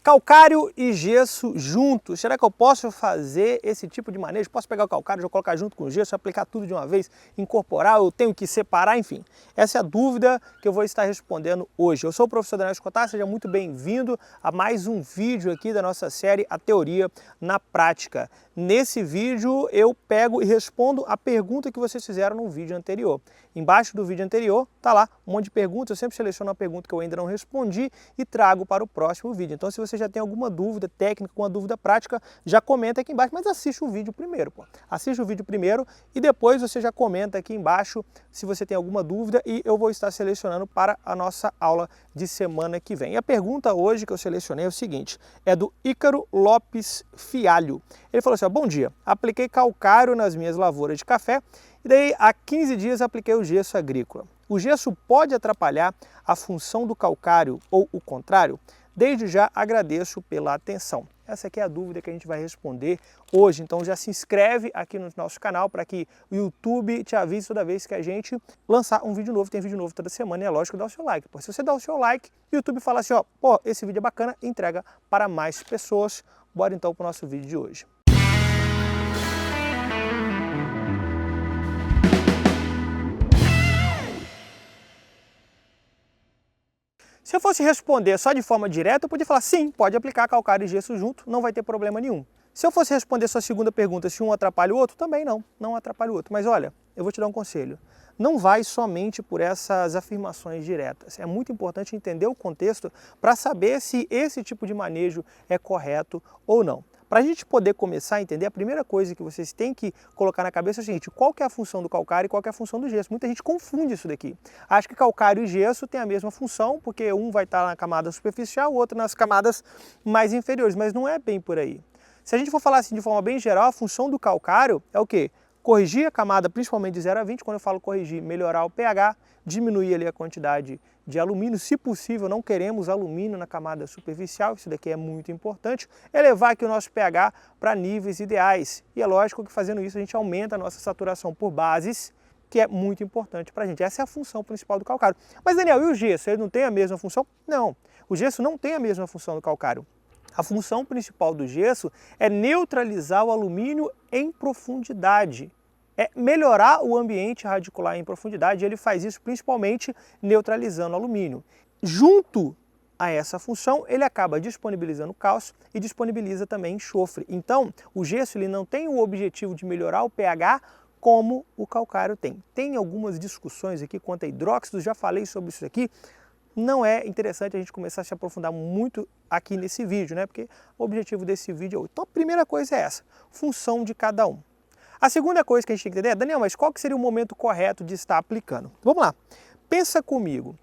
Calcário e gesso juntos. Será que eu posso fazer esse tipo de manejo? Posso pegar o calcário, já colocar junto com o gesso, aplicar tudo de uma vez, incorporar, eu tenho que separar, enfim. Essa é a dúvida que eu vou estar respondendo hoje. Eu sou o professor Daniel Escotar, seja muito bem-vindo a mais um vídeo aqui da nossa série A Teoria na Prática. Nesse vídeo eu pego e respondo a pergunta que vocês fizeram no vídeo anterior. Embaixo do vídeo anterior tá lá um monte de perguntas, eu sempre seleciono uma pergunta que eu ainda não respondi e trago para o próximo vídeo. Então se você já tem alguma dúvida técnica, alguma dúvida prática, já comenta aqui embaixo, mas assiste o vídeo primeiro, pô. Assiste o vídeo primeiro e depois você já comenta aqui embaixo se você tem alguma dúvida e eu vou estar selecionando para a nossa aula de semana que vem. E a pergunta hoje que eu selecionei é o seguinte, é do Ícaro Lopes Fialho. Ele falou assim, ó, bom dia, apliquei calcário nas minhas lavouras de café e daí há 15 dias apliquei o gesso agrícola. O gesso pode atrapalhar a função do calcário ou o contrário? Desde já agradeço pela atenção. Essa aqui é a dúvida que a gente vai responder hoje, então já se inscreve aqui no nosso canal para que o YouTube te avise toda vez que a gente lançar um vídeo novo, tem vídeo novo toda semana e é lógico dar o seu like. Se você dá o seu like, o YouTube fala assim, ó, pô, esse vídeo é bacana, entrega para mais pessoas. Bora então para o nosso vídeo de hoje. Se eu fosse responder só de forma direta, eu podia falar sim, pode aplicar calcário e gesso junto, não vai ter problema nenhum. Se eu fosse responder sua segunda pergunta, se um atrapalha o outro, também não atrapalha o outro. Mas olha, eu vou te dar um conselho. Não vai somente por essas afirmações diretas. É muito importante entender o contexto para saber se esse tipo de manejo é correto ou não. Para a gente poder começar a entender, a primeira coisa que vocês têm que colocar na cabeça é o seguinte, qual que é a função do calcário e qual que é a função do gesso? Muita gente confunde isso daqui. Acha que calcário e gesso têm a mesma função, porque um vai estar na camada superficial, o outro nas camadas mais inferiores, mas não é bem por aí. Se a gente for falar assim de forma bem geral, a função do calcário é o quê? Corrigir a camada principalmente de 0 a 20, quando eu falo corrigir, melhorar o pH, diminuir ali a quantidade de alumínio, se possível não queremos alumínio na camada superficial, isso daqui é muito importante, elevar aqui o nosso pH para níveis ideais. E é lógico que fazendo isso a gente aumenta a nossa saturação por bases, que é muito importante para a gente. Essa é a função principal do calcário. Mas Daniel, e o gesso? Ele não tem a mesma função? Não, o gesso não tem a mesma função do calcário. A função principal do gesso é neutralizar o alumínio em profundidade. É melhorar o ambiente radicular em profundidade, e ele faz isso principalmente neutralizando o alumínio. Junto a essa função, ele acaba disponibilizando cálcio e disponibiliza também enxofre. Então, o gesso ele não tem o objetivo de melhorar o pH como o calcário tem. Tem algumas discussões aqui quanto a hidróxidos, já falei sobre isso aqui. Não é interessante a gente começar a se aprofundar muito aqui nesse vídeo, né? Porque o objetivo desse vídeo é outro. Então, a primeira coisa é essa, função de cada um. A segunda coisa que a gente tem que entender é, Daniel, mas qual que seria o momento correto de estar aplicando? Vamos lá, pensa comigo.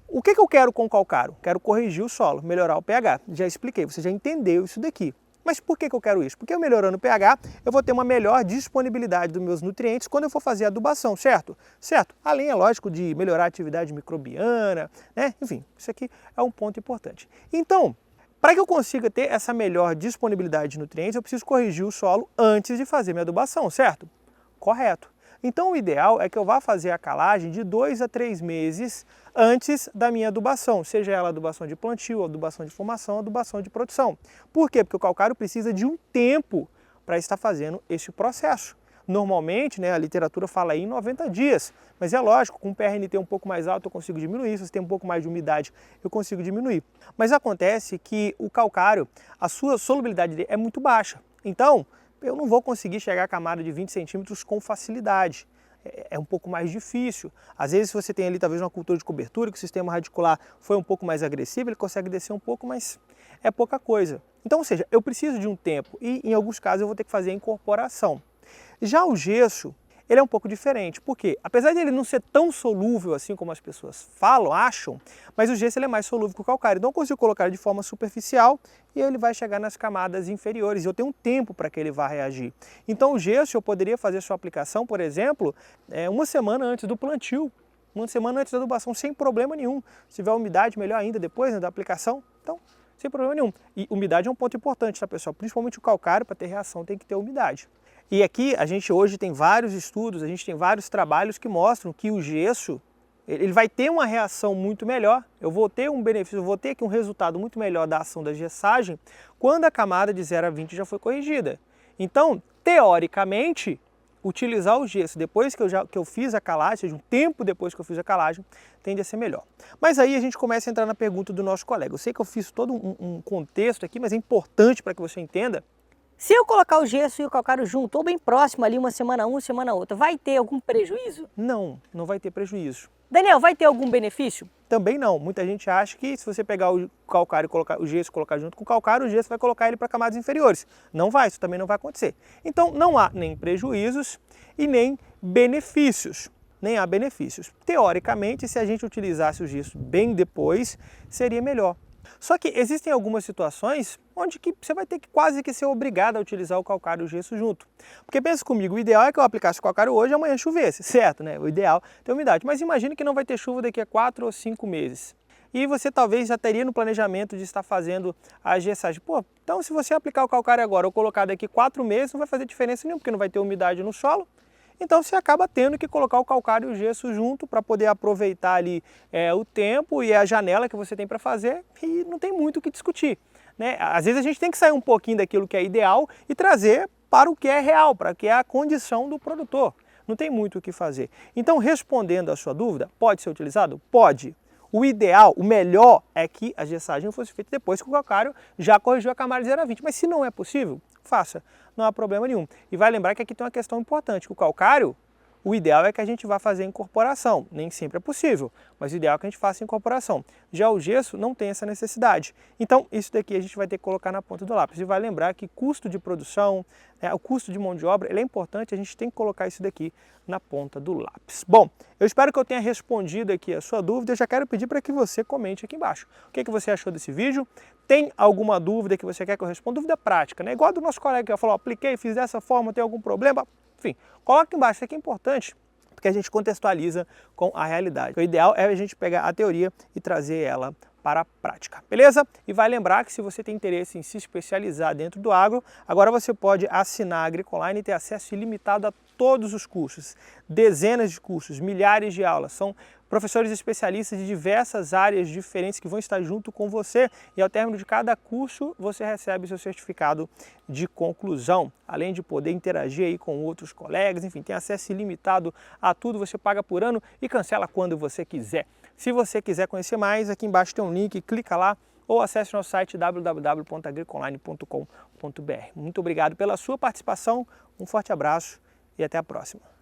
O que eu quero com o calcário? Quero corrigir o solo, melhorar o pH. Já expliquei, você já entendeu isso daqui. Mas por que eu quero isso? Porque eu melhorando o pH, eu vou ter uma melhor disponibilidade dos meus nutrientes quando eu for fazer a adubação, certo? Certo. Além, é lógico, de melhorar a atividade microbiana, né? Enfim, isso aqui é um ponto importante. Então, para que eu consiga ter essa melhor disponibilidade de nutrientes, eu preciso corrigir o solo antes de fazer minha adubação, certo? Correto. Então o ideal é que eu vá fazer a calagem de 2 a 3 meses antes da minha adubação, seja ela adubação de plantio, adubação de formação, adubação de produção. Por quê? Porque o calcário precisa de um tempo para estar fazendo esse processo. Normalmente, né, a literatura fala aí em 90 dias, mas é lógico, com um PRNT um pouco mais alto eu consigo diminuir, se você tem um pouco mais de umidade eu consigo diminuir. Mas acontece que o calcário, a sua solubilidade dele é muito baixa, então eu não vou conseguir chegar à camada de 20 centímetros com facilidade. É um pouco mais difícil. Às vezes, se você tem ali talvez uma cultura de cobertura, que o sistema radicular foi um pouco mais agressivo, ele consegue descer um pouco, mas é pouca coisa. Então, ou seja, eu preciso de um tempo e em alguns casos eu vou ter que fazer a incorporação. Já o gesso, ele é um pouco diferente, porque apesar de ele não ser tão solúvel assim como as pessoas falam, acham, mas o gesso ele é mais solúvel que o calcário. Então eu consigo colocar de forma superficial e ele vai chegar nas camadas inferiores. Eu tenho um tempo para que ele vá reagir. Então o gesso eu poderia fazer sua aplicação, por exemplo, uma semana antes do plantio, uma semana antes da adubação, sem problema nenhum. Se tiver umidade, melhor ainda depois, né, da aplicação, então sem problema nenhum. E umidade é um ponto importante, tá, pessoal? Principalmente o calcário, para ter reação, tem que ter umidade. E aqui a gente hoje tem vários estudos, a gente tem vários trabalhos que mostram que o gesso Ele vai ter uma reação muito melhor, eu vou ter um benefício, eu vou ter aqui um resultado muito melhor da ação da gessagem quando a camada de 0 a 20 já foi corrigida. Então, teoricamente, utilizar o gesso depois que eu fiz a calagem, ou seja, um tempo depois que eu fiz a calagem, tende a ser melhor. Mas aí a gente começa a entrar na pergunta do nosso colega. Eu sei que eu fiz todo um contexto aqui, mas é importante para que você entenda. Se eu colocar o gesso e o calcário junto, ou bem próximo ali, uma semana outra, vai ter algum prejuízo? Não, não vai ter prejuízo. Daniel, vai ter algum benefício? Também não. Muita gente acha que se você pegar o calcário e colocar o gesso e colocar junto com o calcário, o gesso vai colocar ele para camadas inferiores. Não vai, isso também não vai acontecer. Então não há nem prejuízos e nem benefícios. Nem há benefícios. Teoricamente, se a gente utilizasse o gesso bem depois, seria melhor. Só que existem algumas situações onde que você vai ter que quase que ser obrigado a utilizar o calcário e o gesso junto. Porque pensa comigo, o ideal é que eu aplicasse o calcário hoje e amanhã chovesse, certo, né? O ideal é ter umidade. Mas imagine que não vai ter chuva daqui a 4 ou 5 meses. E você talvez já teria no planejamento de estar fazendo a gessagem. Pô, então se você aplicar o calcário agora ou colocar daqui 4 meses, não vai fazer diferença nenhuma, porque não vai ter umidade no solo. Então você acaba tendo que colocar o calcário e o gesso junto para poder aproveitar ali o tempo e a janela que você tem para fazer, e não tem muito o que discutir, né? Às vezes a gente tem que sair um pouquinho daquilo que é ideal e trazer para o que é real, para o que é a condição do produtor. Não tem muito o que fazer. Então, respondendo à sua dúvida, pode ser utilizado? Pode. O ideal, o melhor é que a gessagem fosse feita depois que o calcário já corrigiu a camada de 0 a 20. Mas se não é possível, faça, não há problema nenhum. E vai lembrar que aqui tem uma questão importante, que o calcário, o ideal é que a gente vá fazer a incorporação. Nem sempre é possível, mas o ideal é que a gente faça a incorporação. Já o gesso não tem essa necessidade. Então, isso daqui a gente vai ter que colocar na ponta do lápis. E vai lembrar que custo de produção, o custo de mão de obra, ele é importante, a gente tem que colocar isso daqui na ponta do lápis. Bom, eu espero que eu tenha respondido aqui a sua dúvida. Eu já quero pedir para que você comente aqui embaixo. O que você achou desse vídeo? Tem alguma dúvida que você quer que eu responda? Dúvida prática, né? Igual a do nosso colega que falou, apliquei, fiz dessa forma, tem algum problema? Enfim, coloca aqui embaixo, isso aqui é importante, porque a gente contextualiza com a realidade. O ideal é a gente pegar a teoria e trazer ela para a prática, beleza? E vai lembrar que se você tem interesse em se especializar dentro do agro, agora você pode assinar a AgriConline e ter acesso ilimitado a todos os cursos, dezenas de cursos, milhares de aulas, são professores especialistas de diversas áreas diferentes que vão estar junto com você e ao término de cada curso você recebe seu certificado de conclusão, além de poder interagir aí com outros colegas, enfim, tem acesso ilimitado a tudo, você paga por ano e cancela quando você quiser. Se você quiser conhecer mais, aqui embaixo tem um link, clica lá ou acesse nosso site www.agriconline.com.br. Muito obrigado pela sua participação, um forte abraço e até a próxima.